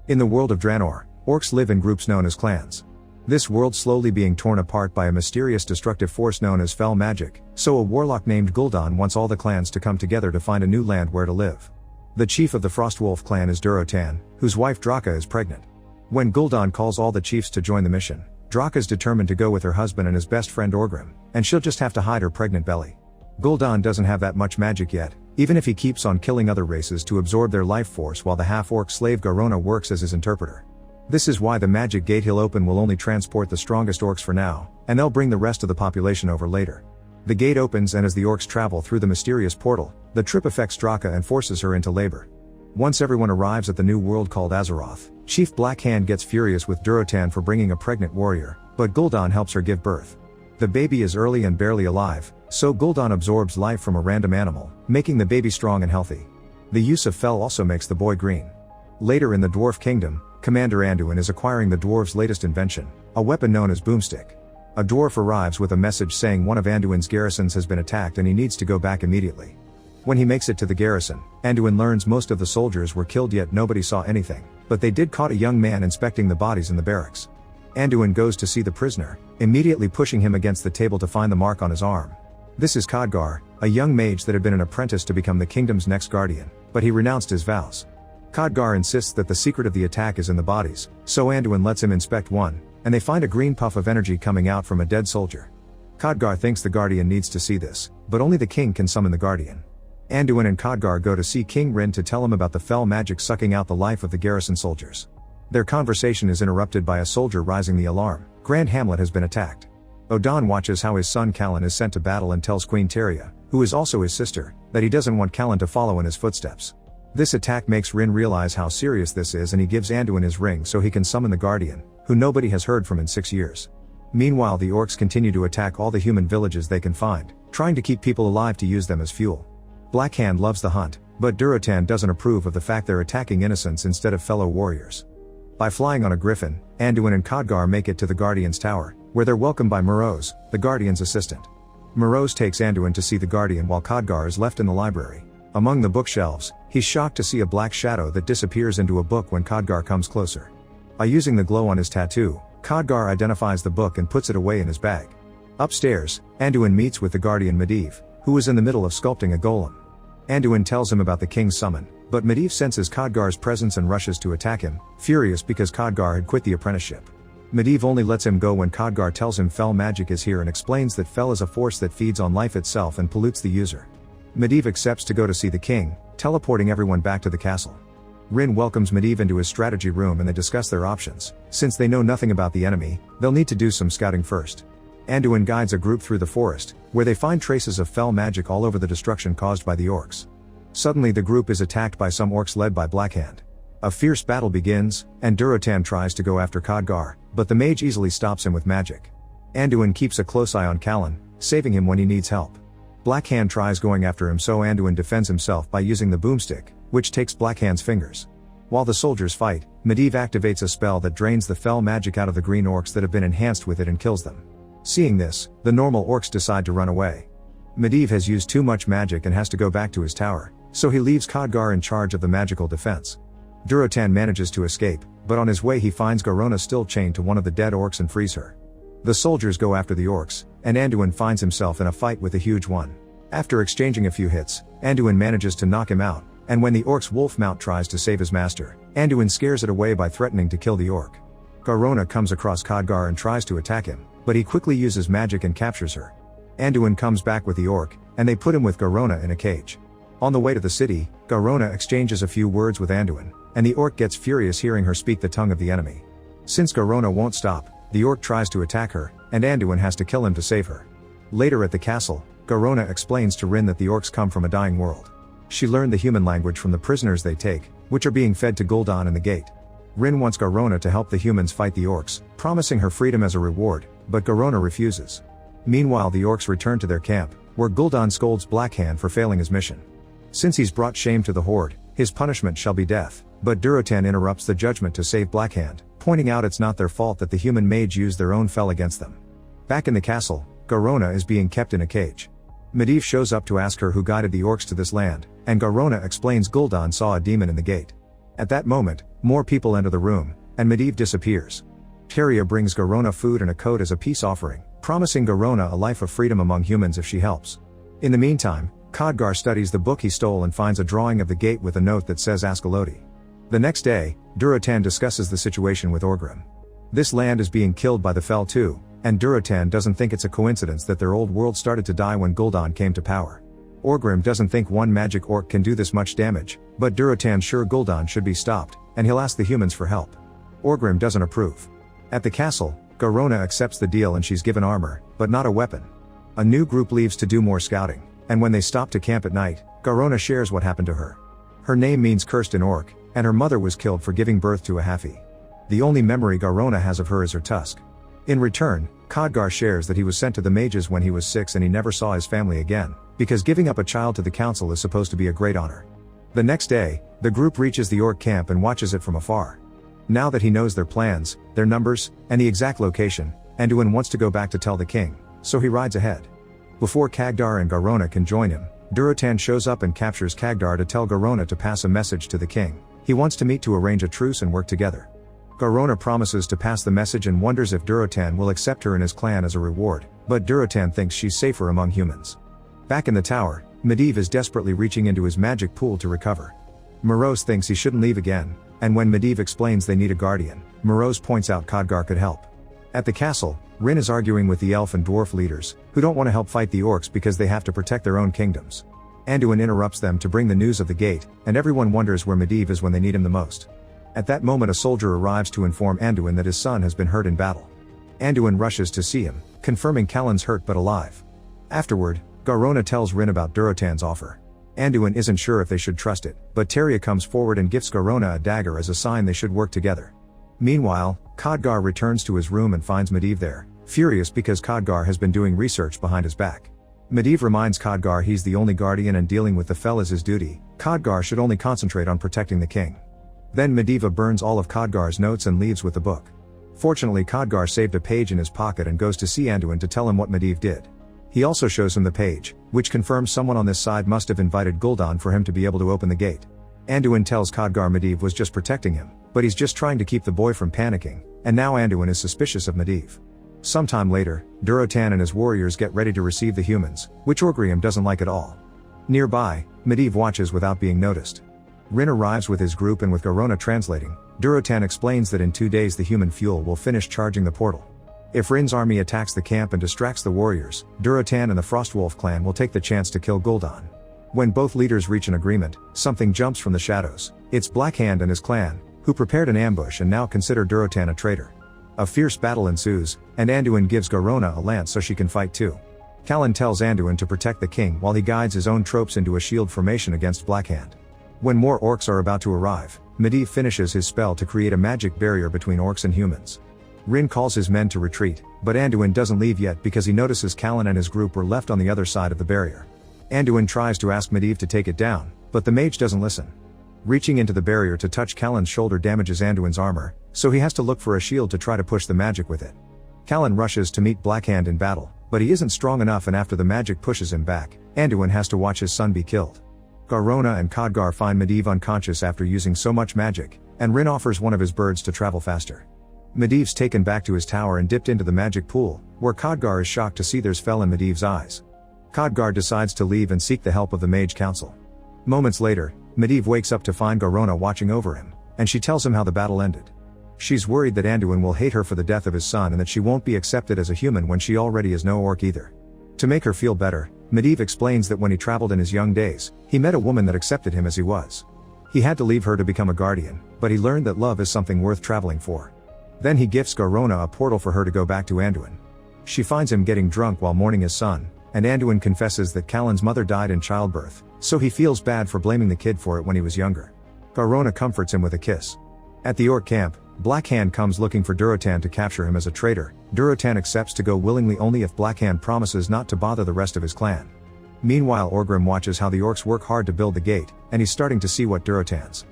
In the world of Draenor, orcs live in groups known as clans. This world slowly being torn apart by a mysterious destructive force known as fell magic, so a warlock named Gul'dan wants all the clans to come together to find a new land where to live. The chief of the Frostwolf clan is Durotan, whose wife Draka is pregnant. When Gul'dan calls all the chiefs to join the mission, Draka is determined to go with her husband and his best friend Orgrim, and she'll just have to hide her pregnant belly. Gul'dan doesn't have that much magic yet, even if he keeps on killing other races to absorb their life force while the half-orc slave Garona works as his interpreter. This is why the magic gate he'll open will only transport the strongest orcs for now, and they'll bring the rest of the population over later. The gate opens, and as the orcs travel through the mysterious portal, the trip affects Draka and forces her into labor. Once everyone arrives at the new world called Azeroth, Chief Blackhand gets furious with Durotan for bringing a pregnant warrior, but Gul'dan helps her give birth. The baby is early and barely alive, so Gul'dan absorbs life from a random animal, making the baby strong and healthy. The use of Fel also makes the boy green. Later in the Dwarf Kingdom, Commander Anduin is acquiring the dwarves' latest invention, a weapon known as Boomstick. A dwarf arrives with a message saying one of Anduin's garrisons has been attacked and he needs to go back immediately. When he makes it to the garrison, Anduin learns most of the soldiers were killed, yet nobody saw anything, but they did caught a young man inspecting the bodies in the barracks. Anduin goes to see the prisoner, immediately pushing him against the table to find the mark on his arm. This is Khadgar, a young mage that had been an apprentice to become the kingdom's next guardian, but he renounced his vows. Khadgar insists that the secret of the attack is in the bodies, so Anduin lets him inspect one, and they find a green puff of energy coming out from a dead soldier. Khadgar thinks the guardian needs to see this, but only the king can summon the guardian. Anduin and Khadgar go to see King Rin to tell him about the fell magic sucking out the life of the garrison soldiers. Their conversation is interrupted by a soldier raising the alarm. Grand Hamlet has been attacked. Odan watches how his son Callan is sent to battle and tells Queen Teria, who is also his sister, that he doesn't want Callan to follow in his footsteps. This attack makes Rin realize how serious this is, and he gives Anduin his ring so he can summon the guardian, who nobody has heard from in 6 years. Meanwhile, the orcs continue to attack all the human villages they can find, trying to keep people alive to use them as fuel. Blackhand loves the hunt, but Durotan doesn't approve of the fact they're attacking innocents instead of fellow warriors. By flying on a griffin, Anduin and Khadgar make it to the Guardian's tower, where they're welcomed by Morose, the Guardian's assistant. Morose takes Anduin to see the Guardian while Khadgar is left in the library. Among the bookshelves, he's shocked to see a black shadow that disappears into a book when Khadgar comes closer. By using the glow on his tattoo, Khadgar identifies the book and puts it away in his bag. Upstairs, Anduin meets with the Guardian Medivh, who is in the middle of sculpting a golem. Anduin tells him about the king's summon, but Medivh senses Khadgar's presence and rushes to attack him, furious because Khadgar had quit the apprenticeship. Medivh only lets him go when Khadgar tells him fell magic is here and explains that fell is a force that feeds on life itself and pollutes the user. Medivh accepts to go to see the king, teleporting everyone back to the castle. Rin welcomes Medivh into his strategy room and they discuss their options. Since they know nothing about the enemy, they'll need to do some scouting first. Anduin guides a group through the forest, where they find traces of fell magic all over the destruction caused by the orcs. Suddenly the group is attacked by some orcs led by Blackhand. A fierce battle begins, and Durotan tries to go after Khadgar, but the mage easily stops him with magic. Anduin keeps a close eye on Callan, saving him when he needs help. Blackhand tries going after him, so Anduin defends himself by using the boomstick, which takes Blackhand's fingers. While the soldiers fight, Medivh activates a spell that drains the fell magic out of the green orcs that have been enhanced with it and kills them. Seeing this, the normal orcs decide to run away. Medivh has used too much magic and has to go back to his tower, so he leaves Khadgar in charge of the magical defense. Durotan manages to escape, but on his way he finds Garona still chained to one of the dead orcs and frees her. The soldiers go after the orcs, and Anduin finds himself in a fight with a huge one. After exchanging a few hits, Anduin manages to knock him out, and when the orc's wolf mount tries to save his master, Anduin scares it away by threatening to kill the orc. Garona comes across Khadgar and tries to attack him, but he quickly uses magic and captures her. Anduin comes back with the orc, and they put him with Garona in a cage. On the way to the city, Garona exchanges a few words with Anduin, and the orc gets furious hearing her speak the tongue of the enemy. Since Garona won't stop, the orc tries to attack her, and Anduin has to kill him to save her. Later at the castle, Garona explains to Rin that the orcs come from a dying world. She learned the human language from the prisoners they take, which are being fed to Gul'dan in the gate. Rin wants Garona to help the humans fight the orcs, promising her freedom as a reward, but Garona refuses. Meanwhile, the orcs return to their camp, where Gul'dan scolds Blackhand for failing his mission. Since he's brought shame to the horde, his punishment shall be death, but Durotan interrupts the judgment to save Blackhand, pointing out it's not their fault that the human mage used their own fel against them. Back in the castle, Garona is being kept in a cage. Medivh shows up to ask her who guided the orcs to this land, and Garona explains Gul'dan saw a demon in the gate. At that moment, More people enter the room, and Medivh disappears. Teria brings Garona food and a coat as a peace offering, promising Garona a life of freedom among humans if she helps. In the meantime, Khadgar studies the book he stole and finds a drawing of the gate with a note that says Ascalodi. The next day, Durotan discusses the situation with Orgrim. This land is being killed by the Fel too, and Durotan doesn't think it's a coincidence that their old world started to die when Gul'dan came to power. Orgrim doesn't think one magic orc can do this much damage, but Durotan's sure Gul'dan should be stopped, and he'll ask the humans for help. Orgrim doesn't approve. At the castle, Garona accepts the deal and she's given armor, but not a weapon. A new group leaves to do more scouting, and when they stop to camp at night, Garona shares what happened to her. Her name means cursed in Orc, and her mother was killed for giving birth to a halfie. The only memory Garona has of her is her tusk. In return, Khadgar shares that he was sent to the mages when he was 6 and he never saw his family again, because giving up a child to the council is supposed to be a great honor. The next day, the group reaches the Orc camp and watches it from afar. Now that he knows their plans, their numbers, and the exact location, Anduin wants to go back to tell the king, so he rides ahead. Before Khadgar and Garona can join him, Durotan shows up and captures Khadgar to tell Garona to pass a message to the king. He wants to meet to arrange a truce and work together. Garona promises to pass the message and wonders if Durotan will accept her in his clan as a reward, but Durotan thinks she's safer among humans. Back in the tower, Medivh is desperately reaching into his magic pool to recover. Morose thinks he shouldn't leave again, and when Medivh explains they need a guardian, Morose points out Khadgar could help. At the castle, Rin is arguing with the elf and dwarf leaders, who don't want to help fight the orcs because they have to protect their own kingdoms. Anduin interrupts them to bring the news of the gate, and everyone wonders where Medivh is when they need him the most. At that moment a soldier arrives to inform Anduin that his son has been hurt in battle. Anduin rushes to see him, confirming Callan's hurt but alive. Afterward, Garona tells Rin about Durotan's offer. Anduin isn't sure if they should trust it, but Teria comes forward and gifts Garona a dagger as a sign they should work together. Meanwhile, Khadgar returns to his room and finds Medivh there, furious because Khadgar has been doing research behind his back. Medivh reminds Khadgar he's the only guardian and dealing with the Fel is his duty. Khadgar should only concentrate on protecting the king. Then Medivh burns all of Khadgar's notes and leaves with the book. Fortunately Khadgar saved a page in his pocket and goes to see Anduin to tell him what Medivh did. He also shows him the page, which confirms someone on this side must have invited Gul'dan for him to be able to open the gate. Anduin tells Khadgar Medivh was just protecting him, but he's just trying to keep the boy from panicking, and now Anduin is suspicious of Medivh. Sometime later, Durotan and his warriors get ready to receive the humans, which Orgrim doesn't like at all. Nearby, Medivh watches without being noticed. Rin arrives with his group and with Garona translating, Durotan explains that in 2 days the human fuel will finish charging the portal. If Rin's army attacks the camp and distracts the warriors, Durotan and the Frostwolf clan will take the chance to kill Gul'dan. When both leaders reach an agreement, something jumps from the shadows. It's Blackhand and his clan, who prepared an ambush and now consider Durotan a traitor. A fierce battle ensues, and Anduin gives Garona a lance so she can fight too. Callan tells Anduin to protect the king while he guides his own tropes into a shield formation against Blackhand. When more orcs are about to arrive, Medivh finishes his spell to create a magic barrier between orcs and humans. Rin calls his men to retreat, but Anduin doesn't leave yet because he notices Callan and his group were left on the other side of the barrier. Anduin tries to ask Medivh to take it down, but the mage doesn't listen. Reaching into the barrier to touch Callan's shoulder damages Anduin's armor, so he has to look for a shield to try to push the magic with it. Callan rushes to meet Blackhand in battle, but he isn't strong enough and after the magic pushes him back, Anduin has to watch his son be killed. Garona and Khadgar find Medivh unconscious after using so much magic, and Rin offers one of his birds to travel faster. Medivh's taken back to his tower and dipped into the magic pool, where Khadgar is shocked to see there's Fel in Medivh's eyes. Khadgar decides to leave and seek the help of the Mage Council. Moments later, Medivh wakes up to find Garona watching over him, and she tells him how the battle ended. She's worried that Anduin will hate her for the death of his son and that she won't be accepted as a human when she already is no orc either. To make her feel better, Medivh explains that when he traveled in his young days, he met a woman that accepted him as he was. He had to leave her to become a guardian, but he learned that love is something worth traveling for. Then he gifts Garona a portal for her to go back to Anduin. She finds him getting drunk while mourning his son, and Anduin confesses that Callan's mother died in childbirth, so he feels bad for blaming the kid for it when he was younger. Garona comforts him with a kiss. At the orc camp, Blackhand comes looking for Durotan to capture him as a traitor. Durotan accepts to go willingly only if Blackhand promises not to bother the rest of his clan. Meanwhile Orgrim watches how the orcs work hard to build the gate, and he's starting to see what Durotan's.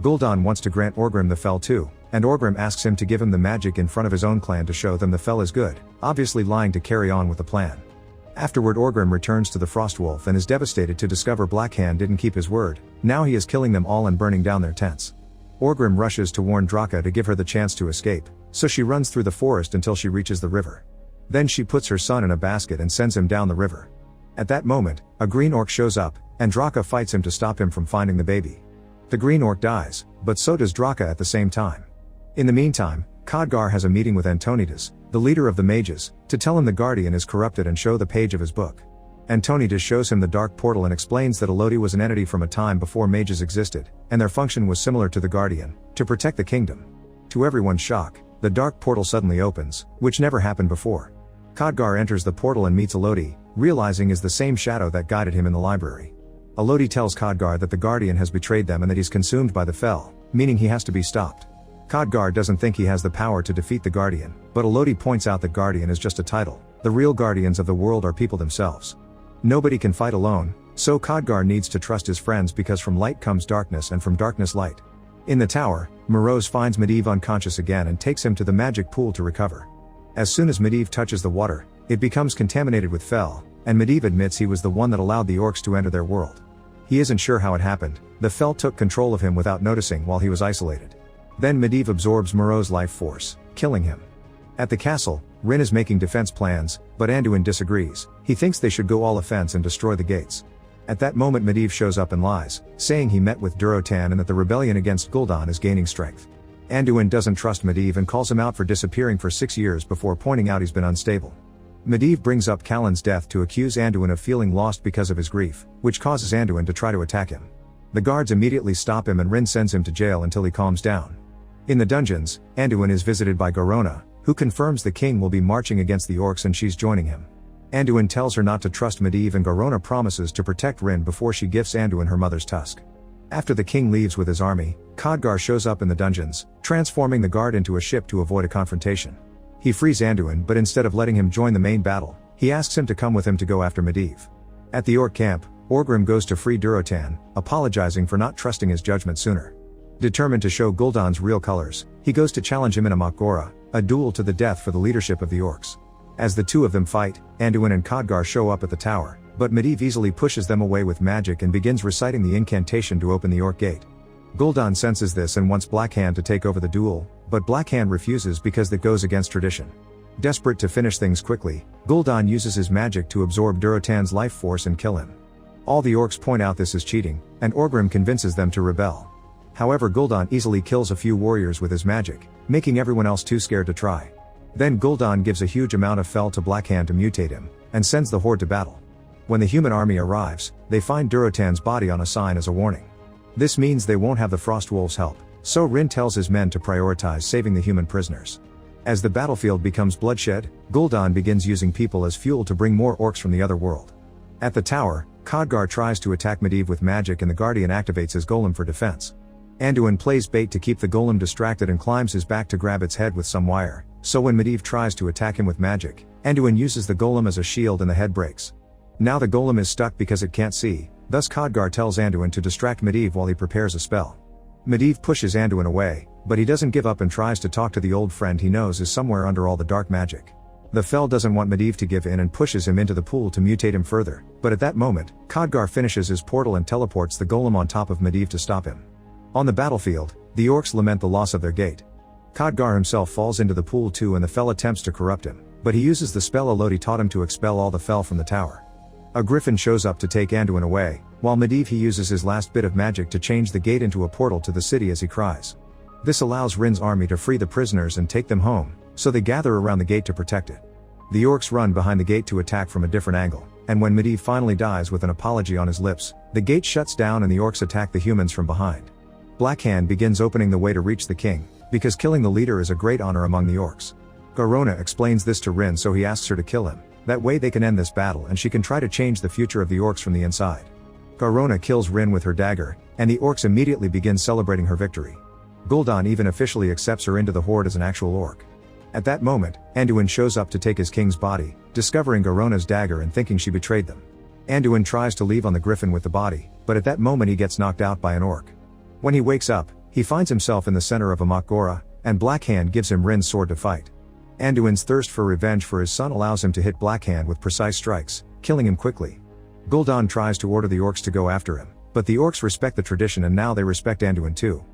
Gul'dan wants to grant Orgrim the Fel too, and Orgrim asks him to give him the magic in front of his own clan to show them the Fel is good, obviously lying to carry on with the plan. Afterward Orgrim returns to the Frostwolf and is devastated to discover Blackhand didn't keep his word. Now he is killing them all and burning down their tents. Orgrim rushes to warn Draka to give her the chance to escape, so she runs through the forest until she reaches the river. Then she puts her son in a basket and sends him down the river. At that moment, a green orc shows up, and Draka fights him to stop him from finding the baby. The green orc dies, but so does Draka at the same time. In the meantime, Khadgar has a meeting with Antonidas, the leader of the mages, to tell him the Guardian is corrupted and show the page of his book. Antonidas shows him the dark portal and explains that Elodie was an entity from a time before mages existed, and their function was similar to the Guardian, to protect the kingdom. To everyone's shock, the dark portal suddenly opens, which never happened before. Khadgar enters the portal and meets Elodie, realizing is the same shadow that guided him in the library. Elodie tells Khadgar that the Guardian has betrayed them and that he's consumed by the Fel, meaning he has to be stopped. Khadgar doesn't think he has the power to defeat the Guardian, but Elodie points out that Guardian is just a title. The real guardians of the world are people themselves. Nobody can fight alone, so Khadgar needs to trust his friends because from light comes darkness and from darkness light. In the tower, Morose finds Medivh unconscious again and takes him to the magic pool to recover. As soon as Medivh touches the water, it becomes contaminated with Fel, and Medivh admits he was the one that allowed the orcs to enter their world. He isn't sure how it happened, the Fel took control of him without noticing while he was isolated. Then Medivh absorbs Moreau's life force, killing him. At the castle, Rin is making defense plans, but Anduin disagrees. He thinks they should go all offense and destroy the gates. At that moment Medivh shows up and lies, saying he met with Durotan and that the rebellion against Gul'dan is gaining strength. Anduin doesn't trust Medivh and calls him out for disappearing for 6 years before pointing out he's been unstable. Medivh brings up Callan's death to accuse Anduin of feeling lost because of his grief, which causes Anduin to try to attack him. The guards immediately stop him and Rin sends him to jail until he calms down. In the dungeons, Anduin is visited by Garona, who confirms the king will be marching against the orcs and she's joining him. Anduin tells her not to trust Medivh and Garona promises to protect Rin before she gifts Anduin her mother's tusk. After the king leaves with his army, Khadgar shows up in the dungeons, transforming the guard into a ship to avoid a confrontation. He frees Anduin but instead of letting him join the main battle, he asks him to come with him to go after Medivh. At the orc camp, Orgrim goes to free Durotan, apologizing for not trusting his judgment sooner. Determined to show Gul'dan's real colors, he goes to challenge him in a Mak'gora, a duel to the death for the leadership of the orcs. As the two of them fight, Anduin and Khadgar show up at the tower, but Medivh easily pushes them away with magic and begins reciting the incantation to open the orc gate. Gul'dan senses this and wants Blackhand to take over the duel, but Blackhand refuses because that goes against tradition. Desperate to finish things quickly, Gul'dan uses his magic to absorb Durotan's life force and kill him. All the orcs point out this is cheating, and Orgrim convinces them to rebel. However, Gul'dan easily kills a few warriors with his magic, making everyone else too scared to try. Then Gul'dan gives a huge amount of Fel to Blackhand to mutate him, and sends the horde to battle. When the human army arrives, they find Durotan's body on a sign as a warning. This means they won't have the Frostwolves' help, so Rin tells his men to prioritize saving the human prisoners. As the battlefield becomes bloodshed, Gul'dan begins using people as fuel to bring more orcs from the other world. At the tower, Khadgar tries to attack Medivh with magic and the Guardian activates his golem for defense. Anduin plays bait to keep the golem distracted and climbs his back to grab its head with some wire, so when Medivh tries to attack him with magic, Anduin uses the golem as a shield and the head breaks. Now the golem is stuck because it can't see, thus Khadgar tells Anduin to distract Medivh while he prepares a spell. Medivh pushes Anduin away, but he doesn't give up and tries to talk to the old friend he knows is somewhere under all the dark magic. The Fel doesn't want Medivh to give in and pushes him into the pool to mutate him further, but at that moment, Khadgar finishes his portal and teleports the golem on top of Medivh to stop him. On the battlefield, the orcs lament the loss of their gate. Khadgar himself falls into the pool too and the Fel attempts to corrupt him, but he uses the spell Elodie taught him to expel all the Fel from the tower. A griffin shows up to take Anduin away, while Medivh he uses his last bit of magic to change the gate into a portal to the city as he cries. This allows Rin's army to free the prisoners and take them home, so they gather around the gate to protect it. The orcs run behind the gate to attack from a different angle, and when Medivh finally dies with an apology on his lips, the gate shuts down and the orcs attack the humans from behind. Blackhand begins opening the way to reach the king, because killing the leader is a great honor among the orcs. Garona explains this to Rin so he asks her to kill him, that way they can end this battle and she can try to change the future of the orcs from the inside. Garona kills Rin with her dagger, and the orcs immediately begin celebrating her victory. Gul'dan even officially accepts her into the horde as an actual orc. At that moment, Anduin shows up to take his king's body, discovering Garona's dagger and thinking she betrayed them. Anduin tries to leave on the griffin with the body, but at that moment he gets knocked out by an orc. When he wakes up, he finds himself in the center of a Mak'gora, and Blackhand gives him Rin's sword to fight. Anduin's thirst for revenge for his son allows him to hit Blackhand with precise strikes, killing him quickly. Gul'dan tries to order the orcs to go after him, but the orcs respect the tradition and now they respect Anduin too.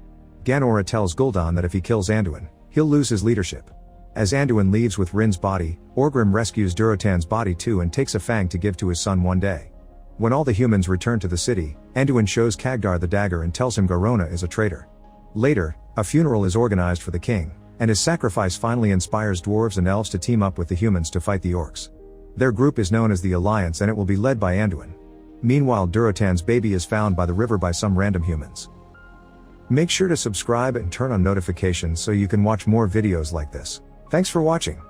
Ganora tells Gul'dan that if he kills Anduin, he'll lose his leadership. As Anduin leaves with Rin's body, Orgrim rescues Durotan's body too and takes a fang to give to his son one day. When all the humans return to the city, Anduin shows Khagdar the dagger and tells him Garona is a traitor. Later, a funeral is organized for the king, and his sacrifice finally inspires dwarves and elves to team up with the humans to fight the orcs. Their group is known as the Alliance and it will be led by Anduin. Meanwhile, Durotan's baby is found by the river by some random humans. Make sure to subscribe and turn on notifications so you can watch more videos like this. Thanks for watching.